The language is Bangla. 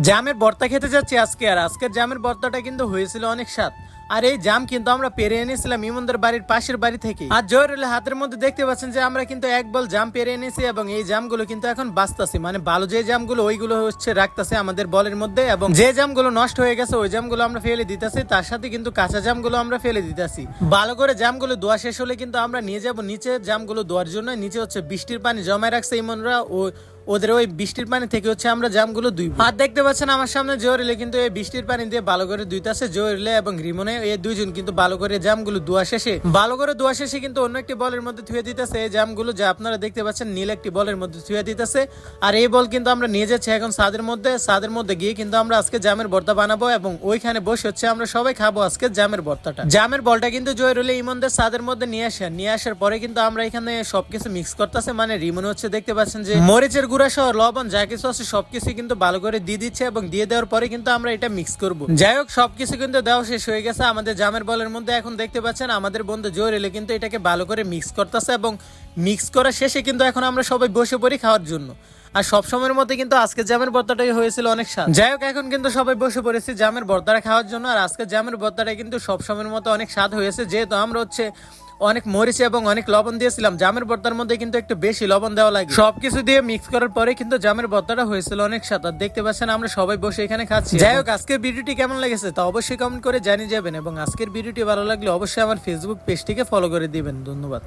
জামের ভর্তা খেতে যাচ্ছি আজকে। আর আজকের জামের ভর্তাটা কিন্তু হয়েছিল অনেক স্বাদ। আর এই জাম কিন্তু আমরা পেরে এনেছিলাম ইমনদের বাড়ির পাশের বাড়ি থেকে। আর জয়রুলের হাতের মধ্যে দেখতে পাচ্ছেন যে আমরা কিন্তু এক বল জাম পেরে এনেছি এবং এই জামগুলো কিন্তু এখন বাঁচতাছি, মানে ভালো যে জামগুলো ওইগুলো হচ্ছে রাখতেছে আমাদের বলের মধ্যে, এবং যে জামগুলো নষ্ট হয়ে গেছে ওই জামগুলো আমরা ফেলে দিতেছি, তার সাথে কিন্তু কাঁচা জামগুলো আমরা ফেলে দিতেছি। ভালো করে জামগুলো ধোয়া শেষ হলে কিন্তু আমরা নিয়ে যাব নিচে জামগুলো ধোয়ার জন্য। নিচে হচ্ছে বৃষ্টির পানি জমায় রাখছে ইমনরা, ও ওদের ওই বৃষ্টির পানি থেকে হচ্ছে আমরা জামগুলো ধুইব। আর দেখতে পাচ্ছেন আমার সামনে জোরিলে কিন্তু এই বৃষ্টির পানি দিয়ে ভালো করে ধুইতেছে। জোরিলে এবং রিমনে এই দুইজন কিন্তু ভালো করে জামগুলো ধোয়া শেষে কিন্তু অন্য একটি বলের মধ্যে ধুয়ে দিতেছে এই জামগুলো, যা আপনারা দেখতে পাচ্ছেন নীল একটি বলের মধ্যে ধুয়ে দিতেছে। আর এই বল কিন্তু আমরা নিয়ে যাচ্ছি এখন ছাদের মধ্যে গিয়ে কিন্তু আমরা আজকে জামের ভর্তা বানাবো এবং ওইখানে বসে হচ্ছে আমরা সবাই খাবো আজকে জামের ভর্তাটা। জামের বলটা কিন্তু জয়রুলে ইমনদের ছাদের মধ্যে নিয়ে আসার পরে কিন্তু আমরা এখানে সবকিছু মিক্স করতেছে, মানে রিমন হচ্ছে দেখতে পাচ্ছেন যে মরিচের গুঁড়া সহ লবণ যা কিছু আছে সবকিছু কিন্তু ভালো করে দিয়ে দিচ্ছে এবং দিয়ে দেওয়ার পরে কিন্তু আমরা এটা মিক্স করব। যাই হোক, সবকিছু কিন্তু দেওয়া শেষ হয়ে গেছে আমাদের জামের বলের মধ্যে। এখন দেখতে পাচ্ছেন আমাদের বন্ধু জয়রুলে কিন্তু এটাকে ভালো করে মিক্স করতেছে এবং মিক্স করা শেষে কিন্তু এখন আমরা সবাই বসে পড়ি খাওয়ার জন্য। আর সব সময়ের মধ্যে কিন্তু আজকে জামের ভর্তাটাই হয়েছিল অনেক স্বাদ। যাই হোক, এখন কিন্তু সবাই বসে পড়েছি জামের ভর্তাটা খাওয়ার জন্য। আর আজকে জামের ভর্তাটা কিন্তু সব সময়ের মতো অনেক স্বাদ হয়েছে, যেহেতু আমরা হচ্ছে অনেক মরিচ এবং অনেক লবণ দিয়েছিলাম। জামের ভর্তার মধ্যে কিন্তু একটু বেশি লবণ দেওয়া লাগে। সবকিছু দিয়ে মিক্স করার পরে কিন্তু জামের ভর্তাটা হয়েছিল অনেক স্বাদ। আর দেখতে পাচ্ছেন আমরা সবাই বসে এখানে খাচ্ছি। যাই হোক, আজকের ভিডিওটি কেমন লেগেছে তা অবশ্যই কমেন্ট করে জানিয়ে যাবেন এবং আজকের ভিডিওটি ভালো লাগলে অবশ্যই আমার ফেসবুক পেজটিকে ফলো করে দিবেন। ধন্যবাদ।